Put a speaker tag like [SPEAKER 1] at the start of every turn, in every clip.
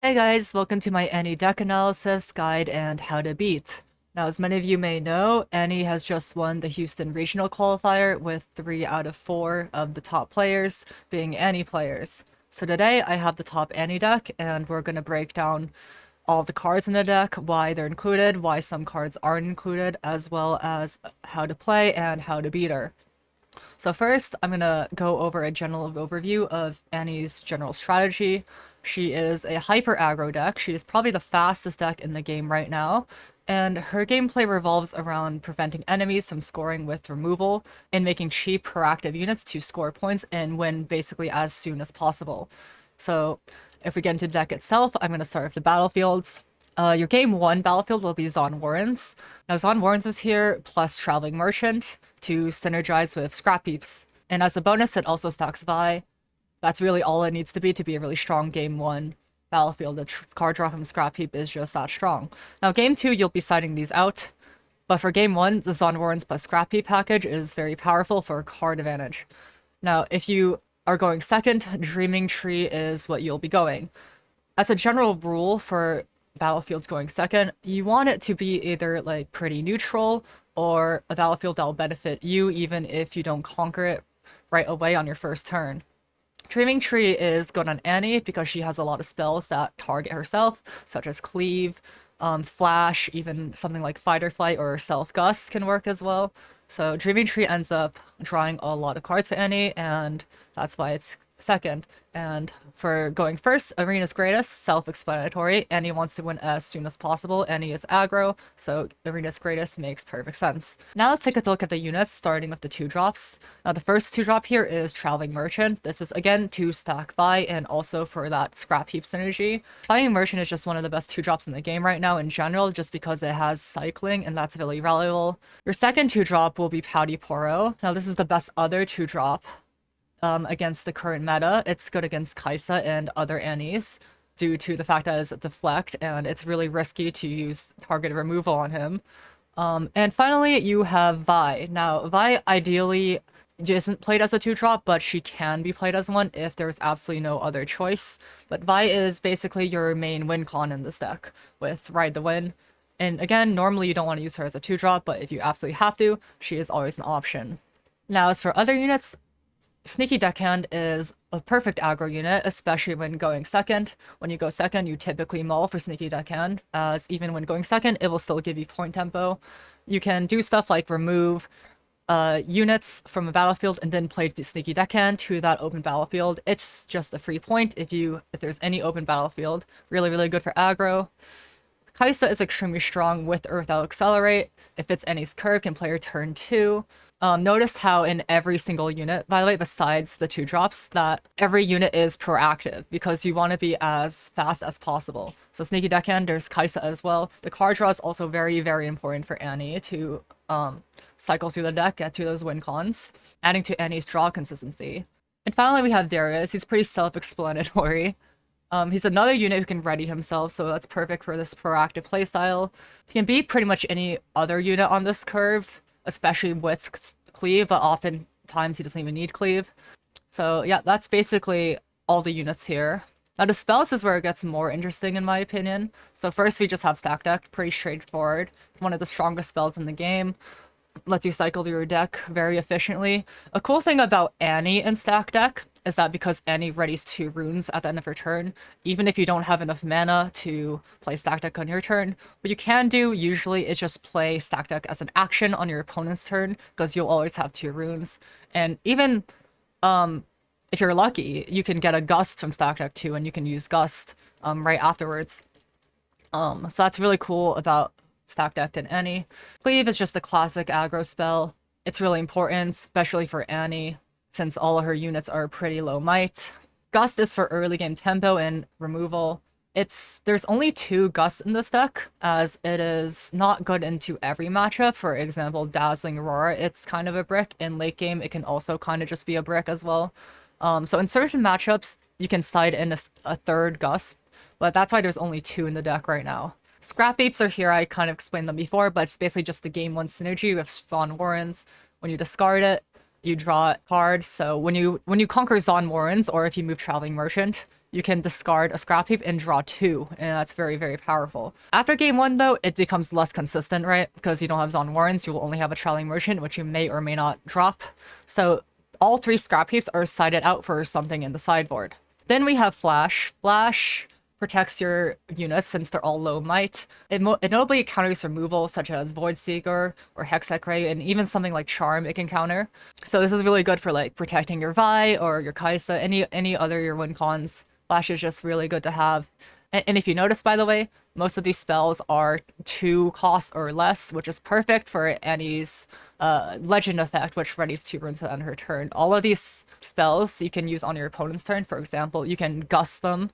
[SPEAKER 1] Hey guys, welcome to my Annie deck analysis guide and how to beat. Now, as many of you may know, Annie has just won the Houston Regional Qualifier with 3 out of 4 of the top players being Annie players. So today I have the top Annie deck and we're going to break down all the cards in the deck, why they're included, why some cards aren't included, as well as how to play and how to beat her. So first, I'm going to go over a general overview of Annie's general strategy. She is a hyper aggro deck. She is probably the fastest deck in the game right now, and her gameplay revolves around preventing enemies from scoring with removal and making cheap proactive units to score points and win basically as soon as possible. So if we get into the deck itself, I'm going to start with the battlefields. Your game 1 battlefield will be Zon Warrens. Now, Zon Warrens is here, plus Traveling Merchant, to synergize with Scrap Heaps. And as a bonus, it also stacks Vi. That's really all it needs to be a really strong game 1 battlefield. The card draw from Scrap Heap is just that strong. Now, game 2, you'll be siding these out. But for game 1, the Zon Warrens plus Scrap Heap package is very powerful for card advantage. Now, if you are going second, Dreaming Tree is what you'll be going. As a general rule for battlefields going second, you want it to be either like pretty neutral or a battlefield that will benefit you even if you don't conquer it right away on your first turn. Dreaming Tree is good on Annie because she has a lot of spells that target herself, such as Cleave, Flash, even something like Fight or Flight or Self Gust can work as well. So Dreaming Tree ends up drawing a lot of cards for Annie, and that's why it's second. And for going first, Arena's Greatest, self-explanatory. Annie wants to win as soon as possible. Annie is aggro, so Arena's Greatest makes perfect sense. Now let's take a look at the units, starting with the 2-drops. Now the first 2-drop here is Traveling Merchant. This is again 2-stack Vi and also for that Scrap Heap synergy. Traveling Merchant is just one of the best 2-drops in the game right now in general, just because it has cycling and that's really valuable. Your second 2-drop will be Pouty Poro. Now this is the best other 2-drop against the current meta. It's good against Kaisa and other Annies due to the fact that it's a deflect and it's really risky to use targeted removal on him. And finally, you have Vi. Now, Vi ideally isn't played as a 2-drop, but she can be played as one if there's absolutely no other choice. But Vi is basically your main win con in this deck with Ride the Wind. And again, normally you don't want to use her as a 2-drop, but if you absolutely have to, she is always an option. Now, as for other units, Sneaky Deckhand is a perfect aggro unit, especially when going second. When you go second, you typically mull for Sneaky Deckhand, as even when going second, it will still give you point tempo. You can do stuff like remove units from a battlefield and then play the Sneaky Deckhand to that open battlefield. It's just a free point if there's any open battlefield. Really, really good for aggro. Kaisa is extremely strong with or without Accelerate. If it's Annie's curve, can play her turn 2. Notice how in every single unit, by the way, besides the 2-drops, that every unit is proactive because you want to be as fast as possible. So Sneaky Deckhand, there's Kaisa as well. The card draw is also very, very important for Annie to cycle through the deck, get to those win cons, adding to Annie's draw consistency. And finally, we have Darius. He's pretty self-explanatory. He's another unit who can ready himself, so that's perfect for this proactive playstyle. He can beat pretty much any other unit on this curve, especially with Cleave, but oftentimes he doesn't even need Cleave. So yeah, that's basically all the units here. Now the spells is where it gets more interesting in my opinion. So first we just have Stack Deck, pretty straightforward. It's one of the strongest spells in the game. Lets you cycle through your deck very efficiently. A cool thing about Annie in Stack Deck is that because Annie readies 2 runes at the end of her turn, even if you don't have enough mana to play Stack Deck on your turn, what you can do usually is just play Stack Deck as an action on your opponent's turn, because you'll always have 2 runes. And even if you're lucky, you can get a Gust from Stack Deck too, and you can use Gust right afterwards. So that's really cool about Stack Deck and Annie. Cleave is just a classic aggro spell. It's really important, especially for Annie, since all of her units are pretty low might. Gust is for early game tempo and removal. There's only 2 Gusts in this deck, as it is not good into every matchup. For example, Dazzling Aurora, it's kind of a brick. In late game, it can also kind of just be a brick as well. So in certain matchups, you can side in a 3rd Gust, but that's why there's only 2 in the deck right now. Scrap Apes are here, I kind of explained them before, but it's basically just the game 1 synergy with Zon Warrens. When you discard it, you draw a card. So when you conquer Zon Warrens, or if you move Traveling Merchant, you can discard a scrap heap and draw 2, and that's very, very powerful. After game 1, though, it becomes less consistent, right? Because you don't have Zon Warrens, you will only have a Traveling Merchant, which you may or may not drop. So all 3 scrap heaps are sided out for something in the sideboard. Then we have Flash. Flash protects your units since they're all low might. It notably counters removal such as Void Seeker or Hextech Ray, and even something like Charm it can counter. So this is really good for like protecting your Vi or your Kaisa, any other your win cons. Flash is just really good to have. And if you notice, by the way, most of these spells are 2 costs or less, which is perfect for Annie's Legend effect, which readies 2 runes at the end of her turn. All of these spells you can use on your opponent's turn. For example, you can gust them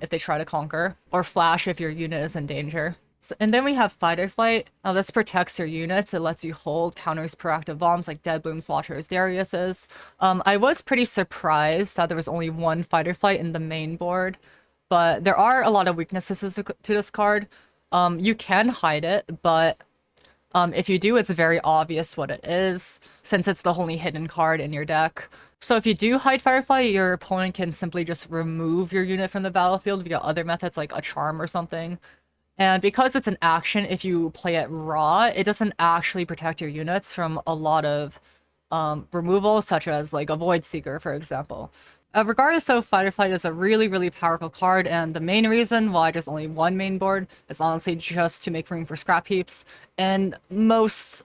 [SPEAKER 1] if they try to conquer, or flash if your unit is in danger. So, and then we have Fight or Flight. Now this protects your units. It lets you hold, counters proactive bombs like Dead Blooms, Watchers, Darius's. I was pretty surprised that there was only 1 Fight or Flight in the main board, but there are a lot of weaknesses to this card. You can hide it, but if you do, it's very obvious what it is, since it's the only hidden card in your deck. So if you do hide Firefly, your opponent can simply just remove your unit from the battlefield via other methods like a charm or something. And because it's an action, if you play it raw, it doesn't actually protect your units from a lot of removal, such as like a Void Seeker, for example. Regardless though, Fight or Flight is a really, really powerful card, and the main reason why there's only 1 main board is honestly just to make room for scrap heaps. In most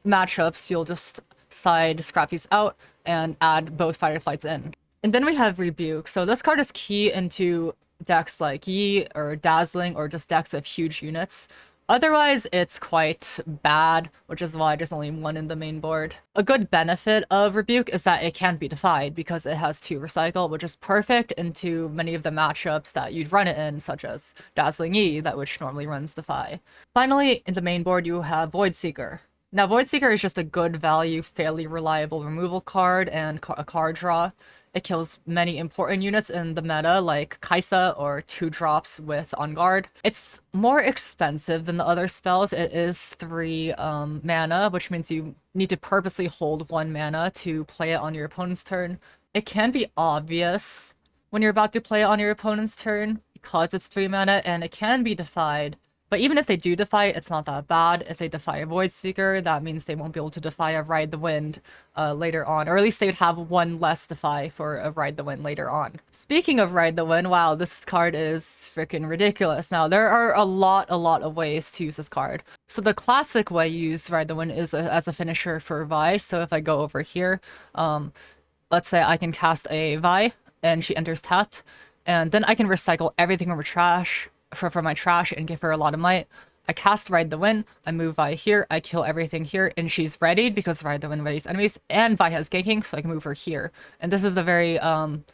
[SPEAKER 1] matchups, you'll just side scrap heaps out and add both Fight or Flights in. And then we have Rebuke. So this card is key into decks like Yi or Dazzling or just decks of huge units. Otherwise, it's quite bad, which is why there's only 1 in the main board. A good benefit of Rebuke is that it can't be defied because it has 2 recycle, which is perfect into many of the matchups that you'd run it in, such as Dazzling Yi, that which normally runs Defy. Finally, in the main board, you have Void Seeker. Now, Void Seeker is just a good value, fairly reliable removal card and a card draw. It kills many important units in the meta, like Kaisa or 2 drops with On Guard. It's more expensive than the other spells. It is 3 mana, which means you need to purposely hold 1 mana to play it on your opponent's turn. It can be obvious when you're about to play it on your opponent's turn because it's 3 mana, and it can be defied. But even if they do defy, it's not that bad. If they defy a Void Seeker, that means they won't be able to defy a Ride the Wind later on. Or at least they'd have 1 less defy for a Ride the Wind later on. Speaking of Ride the Wind, wow, this card is freaking ridiculous. Now, there are a lot of ways to use this card. So the classic way you use Ride the Wind is as a finisher for Vi. So if I go over here, let's say I can cast a Vi, and she enters tapped. And then I can recycle everything from her trash, from my trash, and give her a lot of might. I cast Ride the Wind, I move Vi here, I kill everything here, and she's readied because Ride the Wind readies enemies, and Vi has ganking, so I can move her here. And this is the very,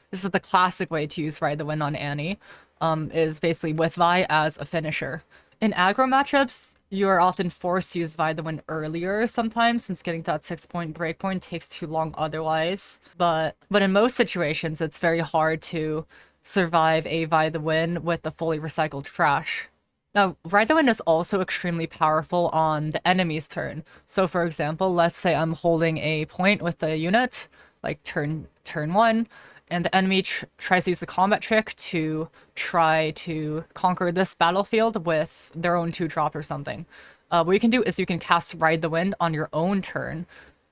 [SPEAKER 1] this is the classic way to use Ride the Wind on Annie, is basically with Vi as a finisher. In aggro matchups, you are often forced to use Vi the Wind earlier sometimes, since getting to that 6-point breakpoint takes too long otherwise. But in most situations, it's very hard to survive a Vi the Wind with the fully recycled trash. Now, Ride the Wind is also extremely powerful on the enemy's turn. So for example, let's say I'm holding a point with a unit, like turn 1, and the enemy tries to use a combat trick to try to conquer this battlefield with their own 2-drop or something. What you can do is you can cast Ride the Wind on your own turn,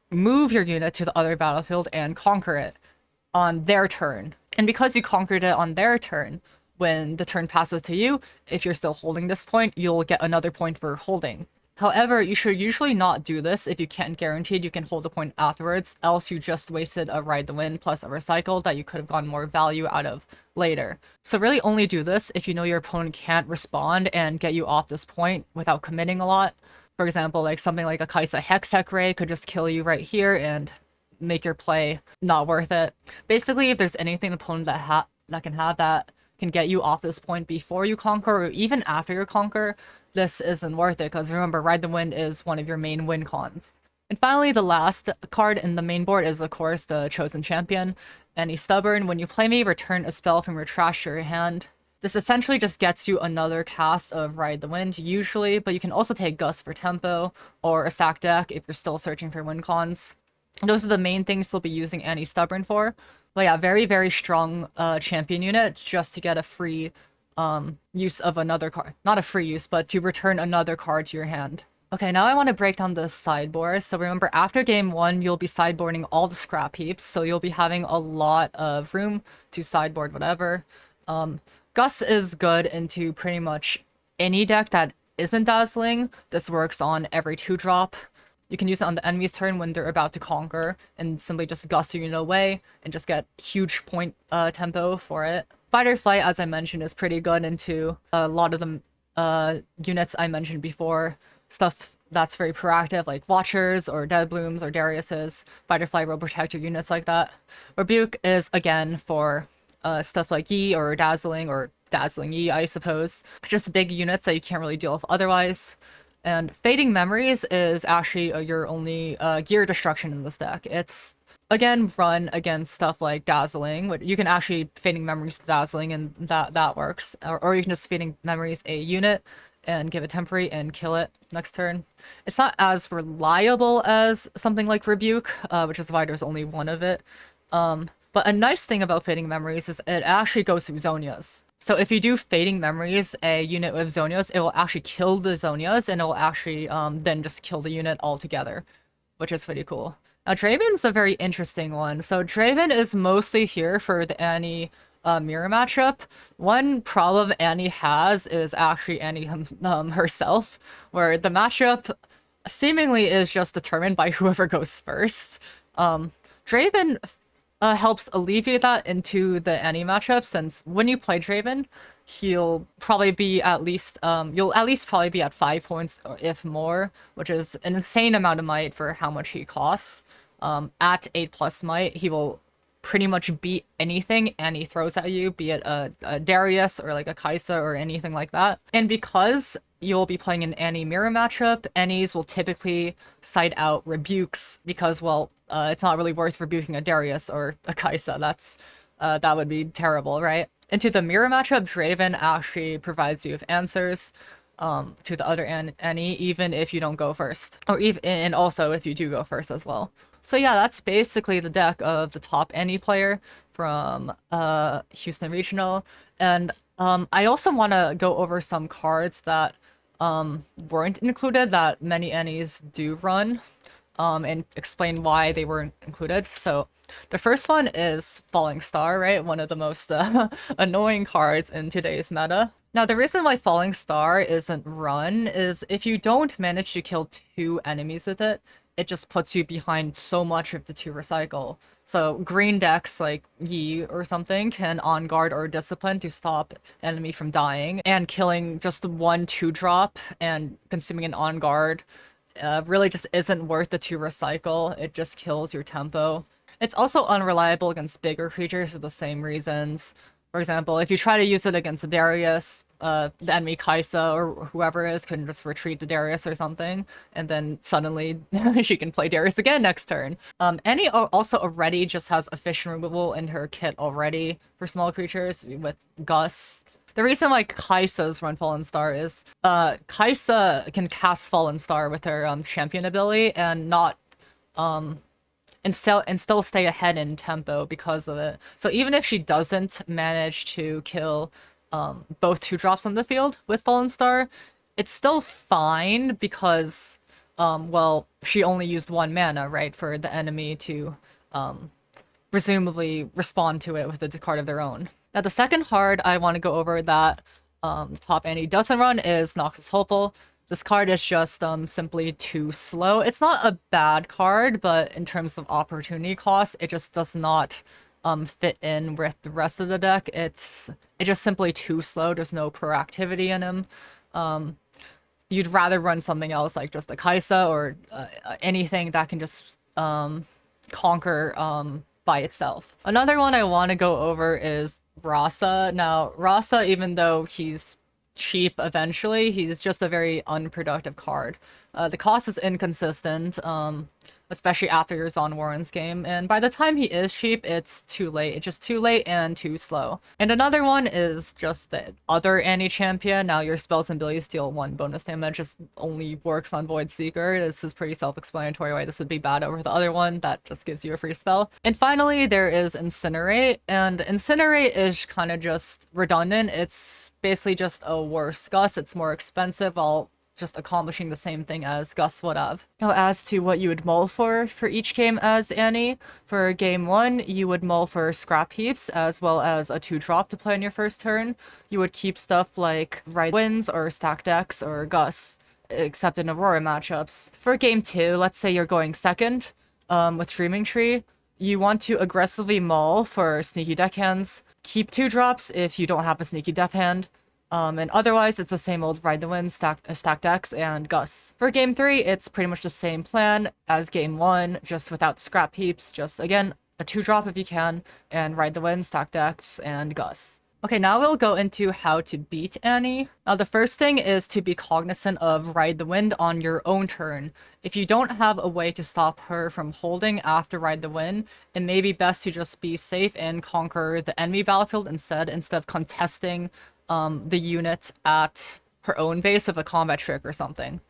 [SPEAKER 1] move your unit to the other battlefield, and conquer it on their turn. And because you conquered it on their turn, when the turn passes to you, if you're still holding this point, you'll get another point for holding. However, you should usually not do this if you can't guarantee you can hold a point afterwards, else you just wasted a Ride the Wind plus a recycle that you could have gotten more value out of later. So really only do this if you know your opponent can't respond and get you off this point without committing a lot. For example, like something like a Kaisa Hextech Ray could just kill you right here and make your play not worth it. Basically, if there's anything the opponent that can get you off this point before you conquer, or even after you conquer, this isn't worth it, because remember, Ride the Wind is one of your main win cons. And finally, the last card in the main board is, of course, the Chosen Champion. Any Stubborn. When you play me, return a spell from your trash to your hand. This essentially just gets you another cast of Ride the Wind, usually, but you can also take Gust for tempo, or a stack deck if you're still searching for win cons. Those are the main things you'll be using Annie Stubborn for, But yeah, very, very strong champion unit just to get a free use of another card. Not a free use, but to return another card to your hand. Okay, now I want to break down the sideboard. So remember, after game 1, you'll be sideboarding all the scrap heaps. So you'll be having a lot of room to sideboard whatever. Gus is good into pretty much any deck that isn't dazzling. This works on every 2-drop. You can use it on the enemy's turn when they're about to conquer and simply just Gus your unit away and just get huge point tempo for it. Fight or Flight, as I mentioned, is pretty good into a lot of the units I mentioned before. Stuff that's very proactive, like Watchers or Dead Blooms or Darius's. Fight or Flight will protect your units like that. Rebuke is, again, for stuff like Yi or Dazzling Yi, I suppose. Just big units that you can't really deal with otherwise. And Fading Memories is actually your only gear destruction in this deck. It's, again, run against stuff like Dazzling. You can actually Fading Memories to Dazzling, and that works. Or you can just Fading Memories a unit and give it temporary and kill it next turn. It's not as reliable as something like Rebuke, which is why there's only one of it. But a nice thing about Fading Memories is it actually goes through Zonias. So if you do Fading Memories a unit with Zonias, it will actually kill the Zonias, and it will actually then just kill the unit altogether, which is pretty cool. Now, Draven's a very interesting one. So Draven is mostly here for the Annie mirror matchup. One problem Annie has is actually Annie herself, where the matchup seemingly is just determined by whoever goes first. Draven helps alleviate that into the Annie matchup, since when you play Draven, he'll probably be at least, you'll at least probably be at 5 points, if more, which is an insane amount of might for how much he costs. At 8+ might, he will pretty much beat anything Annie throws at you, be it a Darius or like a Kaisa or anything like that. And because you'll be playing an Annie mirror matchup, Annies will typically side out Rebukes because, well, it's not really worth rebuking a Darius or a Kaisa. That would be terrible, right? Into the mirror matchup, Draven actually provides you with answers to the other Annie, even if you don't go first, or even, and also if you do go first as well. So yeah, that's basically the deck of the top Annie player from Houston Regional. And I also want to go over some cards that weren't included that many Annies do run, and explain why they weren't included. So the first one is Falling Star, right? One of the most annoying cards in today's meta. Now, the reason why Falling Star isn't run is if you don't manage to kill 2 enemies with it, it just puts you behind so much of the 2 recycle. So green decks like Yi or something can on guard or discipline to stop enemy from dying, and killing just 1 2-drop and consuming an on guard really just isn't worth the 2 recycle. It just kills your tempo. It's also unreliable against bigger creatures for the same reasons. For example, if you try to use it against the Darius, the enemy Kaisa or whoever is can just retreat the Darius or something, and then suddenly she can play Darius again next turn. Annie also already just has efficient removal in her kit already for small creatures with Gus. The reason why Kaisa's run Fallen Star is Kaisa can cast Fallen Star with her champion ability and not and still stay ahead in tempo because of it. So even if she doesn't manage to kill both 2-drops on the field with Fallen Star, it's still fine because, well, she only used 1 mana, right, for the enemy to presumably respond to it with a card of their own. Now, the second card I want to go over that top Annie doesn't run is Noxus Hopeful. This card is just simply too slow. It's not a bad card, but in terms of opportunity cost, it just does not fit in with the rest of the deck. It's just simply too slow. There's no proactivity in him. You'd rather run something else like just a Kaisa or anything that can just conquer by itself. Another one I want to go over is Rasa. Now, Rasa, even though he's cheap eventually, he's just a very unproductive card. The cost is inconsistent. especially after your Zon Warren's game. And by the time he is cheap, it's too late. It's just too late and too slow. And another one is just the other Annie champion. Now your spells and abilities deal 1 bonus damage. Just only works on Void Seeker. This is pretty self-explanatory why this would be bad over the other one. That just gives you a free spell. And finally, there is Incinerate. And Incinerate is kind of just redundant. It's basically just a worse Gus. It's more expensive, while just accomplishing the same thing as Gus would have. Now, as to what you would mull for each game as Annie, for game 1, you would mull for scrap heaps as well as a 2-drop to play on your first turn. You would keep stuff like Ride Winds or Stack Decks or Gus, except in Aurora matchups. For game 2, let's say you're going second with Dreaming Tree, you want to aggressively mull for Sneaky Deckhands, keep 2-drops if you don't have a Sneaky Death Hand, and otherwise, it's the same old Ride the Wind, stack decks, and Gus. For game 3, it's pretty much the same plan as game 1, just without the scrap heaps. Just, again, a 2-drop if you can, and Ride the Wind, stack decks, and Gus. Okay, now we'll go into how to beat Annie. Now, the first thing is to be cognizant of Ride the Wind on your own turn. If you don't have a way to stop her from holding after Ride the Wind, it may be best to just be safe and conquer the enemy battlefield instead of contesting the unit at her own base of a combat trick or something.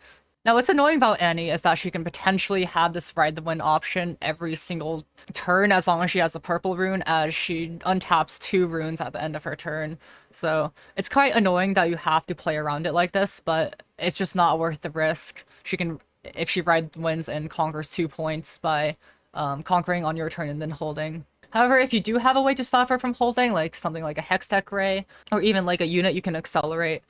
[SPEAKER 1] Now, what's annoying about Annie is that she can potentially have this Ride the Wind option every single turn as long as she has a purple rune, as she untaps 2 runes at the end of her turn. So it's quite annoying that you have to play around it like this, but it's just not worth the risk. She can, if she Ride Winds and conquers 2 points by conquering on your turn and then holding. However, if you do have a way to stop her from holding, like something like a Hextech Ray, or even like a unit you can accelerate,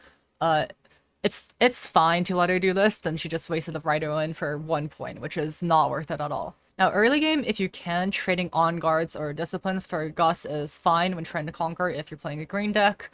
[SPEAKER 1] it's fine to let her do this. Then she just wasted the Rider Wind for 1 point, which is not worth it at all. Now, early game, if you can, trading on guards or disciplines for Gus is fine when trying to conquer if you're playing a green deck.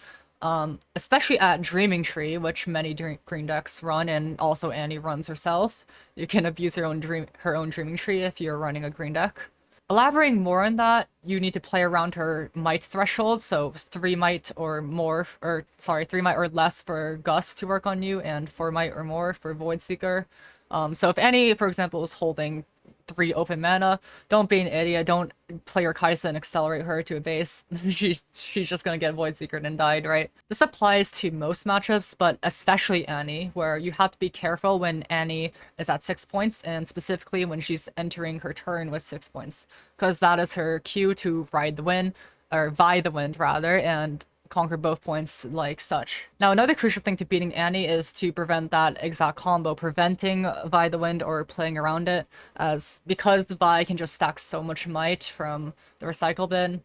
[SPEAKER 1] Especially at Dreaming Tree, which many green decks run, and also Annie runs herself. You can abuse her own Dreaming Tree if you're running a green deck. Elaborating more on that, you need to play around her might threshold, so 3 might or more, or sorry, 3 might or less for Gus to work on you, and 4 might or more for Void Seeker. So if Annie, for example, is holding 3 open mana, don't be an idiot, don't play your Kaisa and accelerate her to a base. she's just gonna get Void Seeker and died, right? This applies to most matchups, but especially Annie, where you have to be careful when Annie is at 6 points, and specifically when she's entering her turn with 6 points, because that is her cue to ride the wind, or vie the wind rather, and conquer both points like such. Now, another crucial thing to beating Annie is to prevent that exact combo, preventing Vi the Wind or playing around it, as because the Vi can just stack so much might from the recycle bin.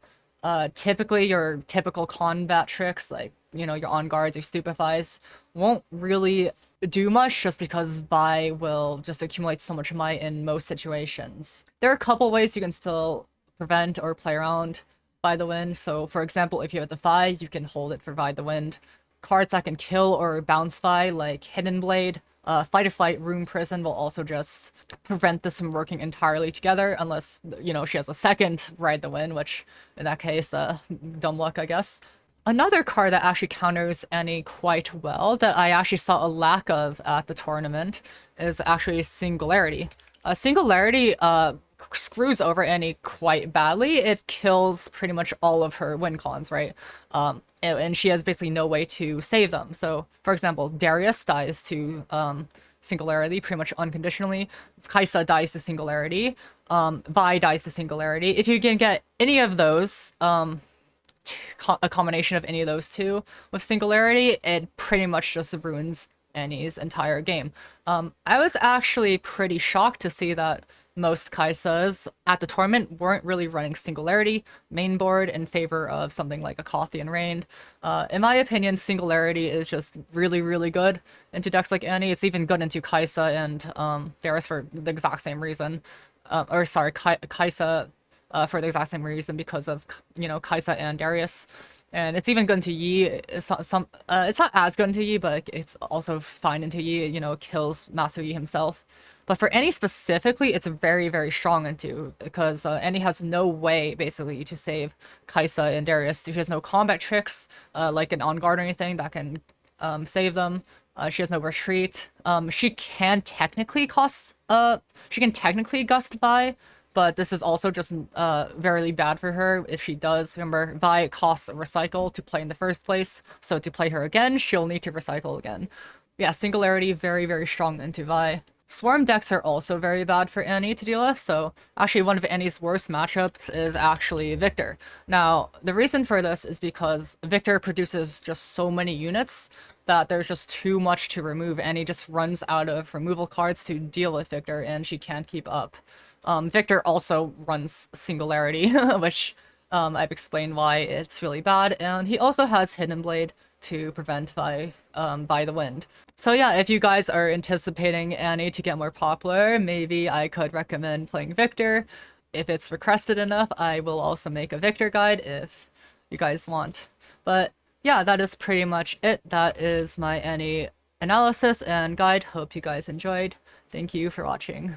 [SPEAKER 1] Typically, your typical combat tricks, like, you know, your on guards, your stupefies, won't really do much just because Vi will just accumulate so much might in most situations. There are a couple ways you can still prevent or play around Vi the Wind. So, for example, if you have the Vi, you can hold it for Vi the Wind. Cards that can kill or bounce Vi, like Hidden Blade, Fight or Flight, Rune Prison, will also just prevent this from working entirely together, unless, you know, she has a second Ride the Wind, which, in that case, dumb luck, I guess. Another card that actually counters Annie quite well, that I actually saw a lack of at the tournament, is actually Singularity. Singularity, screws over Annie quite badly. It kills pretty much all of her win cons, right? And she has basically no way to save them. So, for example, Darius dies to Singularity pretty much unconditionally. Kaisa dies to Singularity. Vi dies to Singularity. If you can get any of those, a combination of any of those two with Singularity, it pretty much just ruins Annie's entire game. I was actually pretty shocked to see that most Kaisas at the tournament weren't really running Singularity main board in favor of something like a Kothian Rain. In my opinion, Singularity is just really, really good into decks like Annie. It's even good into Kaisa and Darius for the exact same reason. Kaisa for the exact same reason, because of, you know, Kaisa and Darius. And it's even good into Yi. It's not as good into Yi, but it's also fine into Yi. You know, kills Master Yi himself. But for Annie specifically, it's very, very strong into, because Annie has no way, basically, to save Kaisa and Darius. She has no combat tricks, like an on guard or anything, that can save them. She has no retreat. She can technically gust Vi, but this is also just very bad for her if she does. Remember, Vi costs a recycle to play in the first place, so to play her again, she'll need to recycle again. Yeah, Singularity, very, very strong into Vi. Swarm decks are also very bad for Annie to deal with, so actually one of Annie's worst matchups is actually Victor. Now, the reason for this is because Victor produces just so many units that there's just too much to remove. Annie just runs out of removal cards to deal with Victor, and she can't keep up. Victor also runs Singularity, which I've explained why it's really bad, and he also has Hidden Blade to prevent by the wind. So yeah, if you guys are anticipating Annie to get more popular, maybe I could recommend playing Victor. If it's requested enough, I will also make a Victor guide if you guys want. But yeah, that is pretty much it. That is my Annie analysis and guide. Hope you guys enjoyed. Thank you for watching.